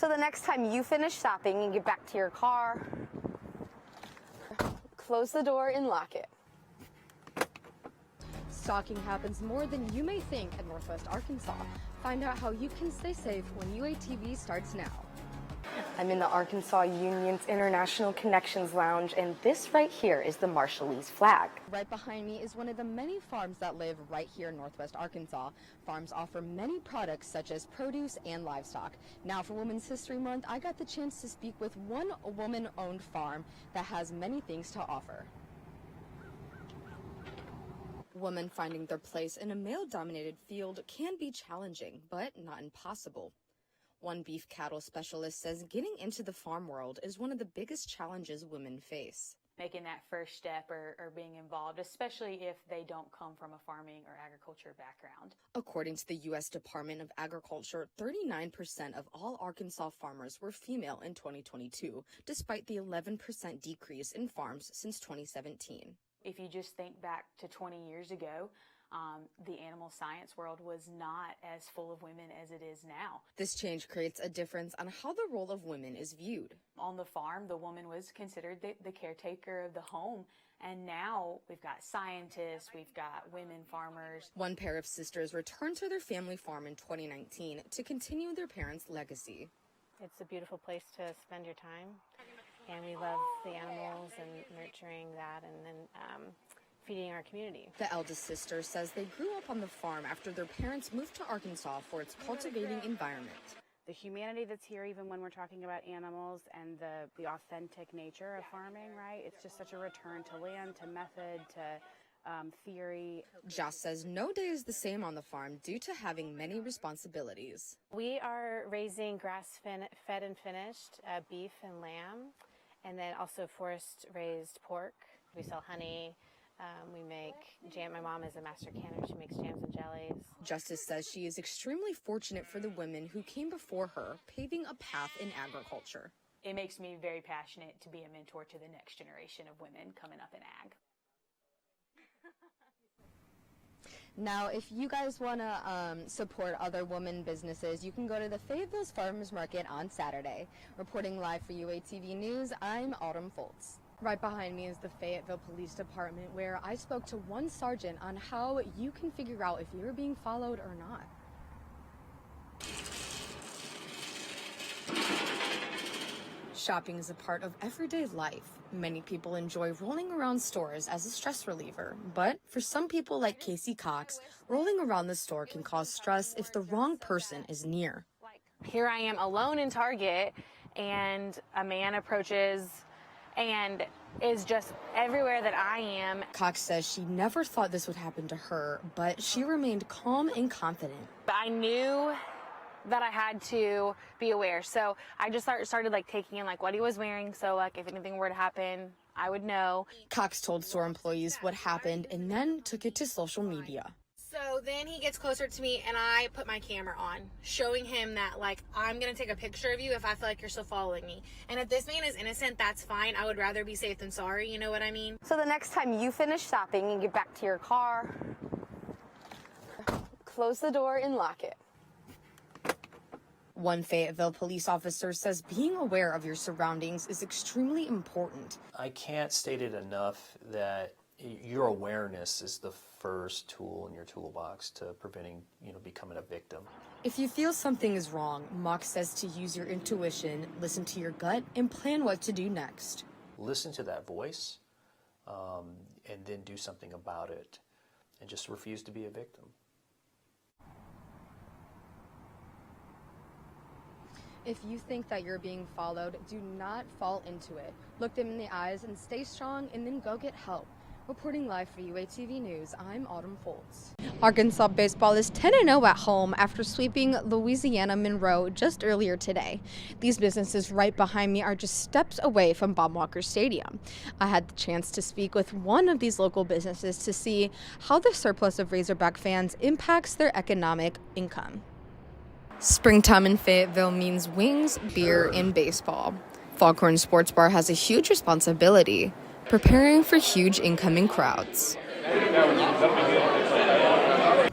So the next time you finish shopping and get back to your car, close the door and lock it. Stalking happens more than you may think in Northwest Arkansas. Find out how you can stay safe when UATV starts now. I'm in the Arkansas Union's International Connections Lounge, and this right here is the Marshallese flag. Right behind me is one of the many farms that live right here in Northwest Arkansas. Farms offer many products such as produce and livestock. Now for Women's History Month, I got the chance to speak with one woman-owned farm that has many things to offer. Women finding their place in a male-dominated field can be challenging, but not impossible. One beef cattle specialist says getting into the farm world is one of the biggest challenges women face. Making that first step or being involved, especially if they don't come from a farming or agriculture background. According to the U.S. Department of Agriculture, 39% of all Arkansas farmers were female in 2022, despite the 11% decrease in farms since 2017. If you just think back to 20 years ago, the animal science world was not as full of women as it is now. This change creates a difference on how the role of women is viewed. On the farm, the woman was considered the caretaker of the home, and now we've got scientists, we've got women farmers. One pair of sisters returned to their family farm in 2019 to continue their parents' legacy. It's a beautiful place to spend your time, and we love the animals and nurturing that, and then feeding our community. The eldest sister says they grew up on the farm after their parents moved to Arkansas for its cultivating environment. The humanity that's here, even when we're talking about animals, and the authentic nature of farming, right? It's just such a return to land, to method, to theory. Joss says no day is the same on the farm due to having many responsibilities. We are raising grass-fed and finished beef and lamb, and then also forest-raised pork. We sell honey. We make jam. My mom is a master canner. She makes jams and jellies. Justice says she is extremely fortunate for the women who came before her, paving a path in agriculture. It makes me very passionate to be a mentor to the next generation of women coming up in ag. Now, if you guys want to support other women businesses, you can go to the Fayetteville's Farmers Market on Saturday. Reporting live for UATV News, I'm Autumn Foltz. Right behind me is the Fayetteville Police Department, where I spoke to one sergeant on how you can figure out if you're being followed or not. Shopping is a part of everyday life. Many people enjoy rolling around stores as a stress reliever, but for some people like Casey Cox, rolling around the store can cause stress if the wrong person is near. Here I am alone in Target, and a man approaches and is just everywhere that I am. Cox says she never thought this would happen to her, but she remained calm and confident. I knew that I had to be aware, so I just started taking in what he was wearing, so if anything were to happen, I would know. Cox told store employees what happened and then took it to social media. So then he gets closer to me, and I put my camera on, showing him that, I'm going to take a picture of you if I feel like you're still following me. And if this man is innocent, that's fine. I would rather be safe than sorry, you know what I mean? So the next time you finish shopping and get back to your car, close the door and lock it. One Fayetteville police officer says being aware of your surroundings is extremely important. I can't state it enough that your awareness is the first tool in your toolbox to preventing, becoming a victim. If you feel something is wrong, Mock says to use your intuition, listen to your gut, and plan what to do next. Listen to that voice, and then do something about it, and just refuse to be a victim. If you think that you're being followed, do not fall into it. Look them in the eyes and stay strong, and then go get help. Reporting live for UATV News, I'm Autumn Foltz. Arkansas baseball is 10-0 at home after sweeping Louisiana Monroe just earlier today. These businesses right behind me are just steps away from Bob Walker Stadium. I had the chance to speak with one of these local businesses to see how the surplus of Razorback fans impacts their economic income. Springtime in Fayetteville means wings, beer, and baseball. Foghorn Sports Bar has a huge responsibility, preparing for huge incoming crowds.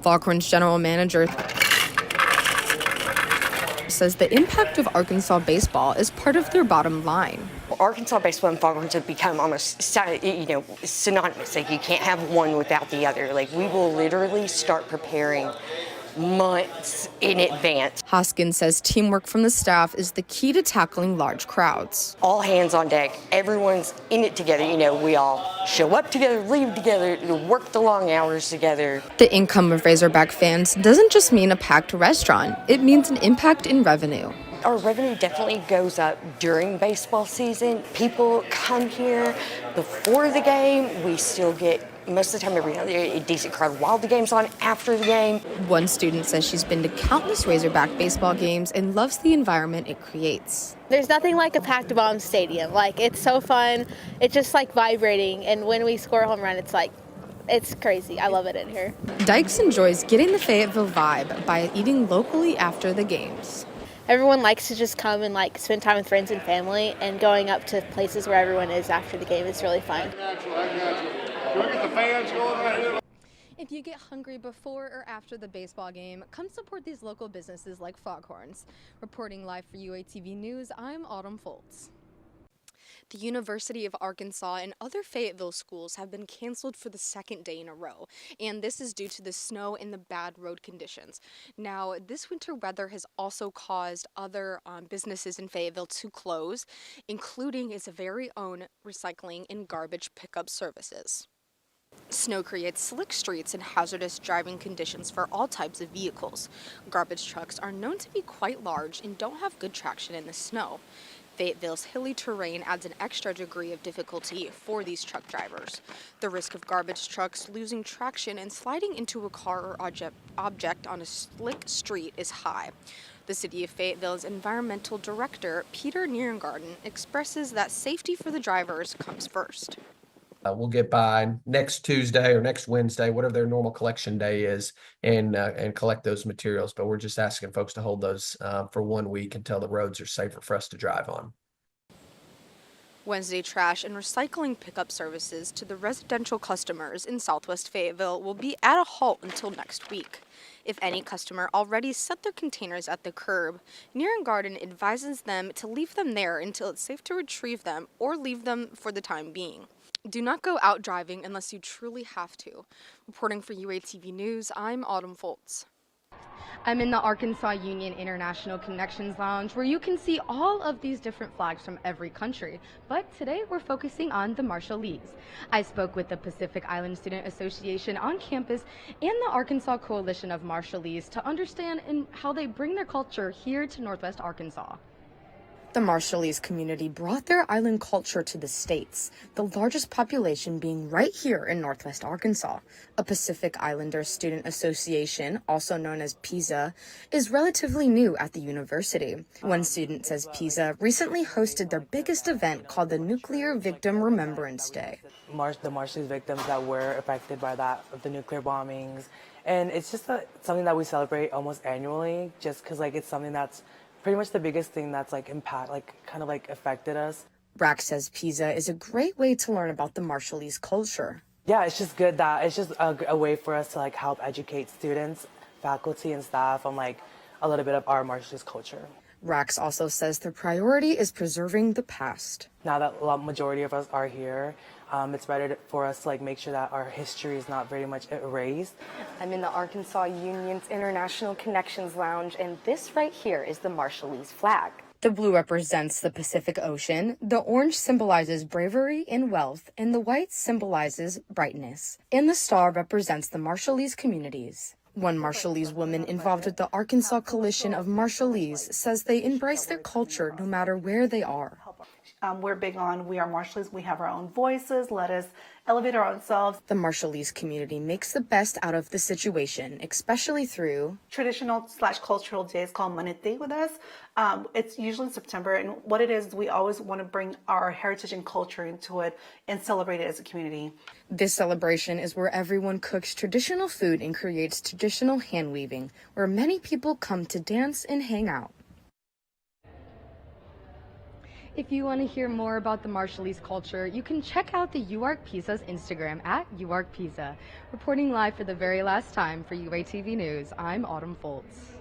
Foghorn's general manager says the impact of Arkansas baseball is part of their bottom line. Arkansas baseball and foghorns have become almost, synonymous. Like, you can't have one without the other. Like, we will literally start preparing months in advance. Hoskins says teamwork from the staff is the key to tackling large crowds. All hands on deck. Everyone's in it together. We all show up together, leave together, work the long hours together. The income of Razorback fans doesn't just mean a packed restaurant. It means an impact in revenue. Our revenue definitely goes up during baseball season. People come here before the game. We still get, most of the time, a decent crowd while the game's on, after the game. One student says she's been to countless Razorback baseball games and loves the environment it creates. There's nothing like a packed bomb stadium. Like, it's so fun. It's just like vibrating. And when we score a home run, it's crazy. I love it in here. Dykes enjoys getting the Fayetteville vibe by eating locally after the games. Everyone likes to just come and spend time with friends and family, and going up to places where everyone is after the game is really fun. If you get hungry before or after the baseball game, come support these local businesses like Foghorns. Reporting live for UATV News, I'm Autumn Foltz. The University of Arkansas and other Fayetteville schools have been canceled for the second day in a row, and this is due to the snow and the bad road conditions. Now, this winter weather has also caused other businesses in Fayetteville to close, including its very own recycling and garbage pickup services. Snow creates slick streets and hazardous driving conditions for all types of vehicles. Garbage trucks are known to be quite large and don't have good traction in the snow. Fayetteville's hilly terrain adds an extra degree of difficulty for these truck drivers. The risk of garbage trucks losing traction and sliding into a car or object on a slick street is high. The City of Fayetteville's Environmental Director, Peter Nierengarten, expresses that safety for the drivers comes first. We'll get by next Tuesday or next Wednesday, whatever their normal collection day is, and collect those materials. But we're just asking folks to hold those for 1 week until the roads are safer for us to drive on. Wednesday trash and recycling pickup services to the residential customers in Southwest Fayetteville will be at a halt until next week. If any customer already set their containers at the curb, Nierengarten advises them to leave them there until it's safe to retrieve them or leave them for the time being. Do not go out driving unless you truly have to. Reporting for UATV News, I'm Autumn Foltz. I'm in the Arkansas Union International Connections Lounge, where you can see all of these different flags from every country. But today we're focusing on the Marshallese. I spoke with the Pacific Island Student Association on campus and the Arkansas Coalition of Marshallese to understand how they bring their culture here to Northwest Arkansas. The Marshallese community brought their island culture to the States, the largest population being right here in Northwest Arkansas. A Pacific Islander Student Association, also known as PISA, is relatively new at the university. One student says PISA recently hosted their biggest event called the Nuclear Victim Remembrance Day. The Marshallese victims that were affected by the nuclear bombings. And it's just something that we celebrate almost annually, just because it's something that's pretty much the biggest thing that's affected us. Rack says PISA is a great way to learn about the Marshallese culture. Yeah, it's just good that it's just a way for us to help educate students, faculty, and staff on a little bit of our Marshallese culture. Rax also says their priority is preserving the past. Now that a majority of us are here, it's better for us to make sure that our history is not very much erased. I'm in the Arkansas Union's International Connections Lounge, and this right here is the Marshallese flag. The blue represents the Pacific Ocean, the orange symbolizes bravery and wealth, and the white symbolizes brightness. And the star represents the Marshallese communities. One Marshallese woman involved with the Arkansas Coalition of Marshallese says they embrace their culture no matter where they are. We're big on we are Marshallese, we have our own voices, let us elevate our own selves. The Marshallese community makes the best out of the situation, especially through traditional/cultural days called Manete with us. It's usually in September, and what it is, we always want to bring our heritage and culture into it and celebrate it as a community. This celebration is where everyone cooks traditional food and creates traditional hand weaving, where many people come to dance and hang out. If you want to hear more about the Marshallese culture, you can check out the UArk Pisa's Instagram at UArk Pisa. Reporting live for the very last time for UATV News, I'm Autumn Foltz.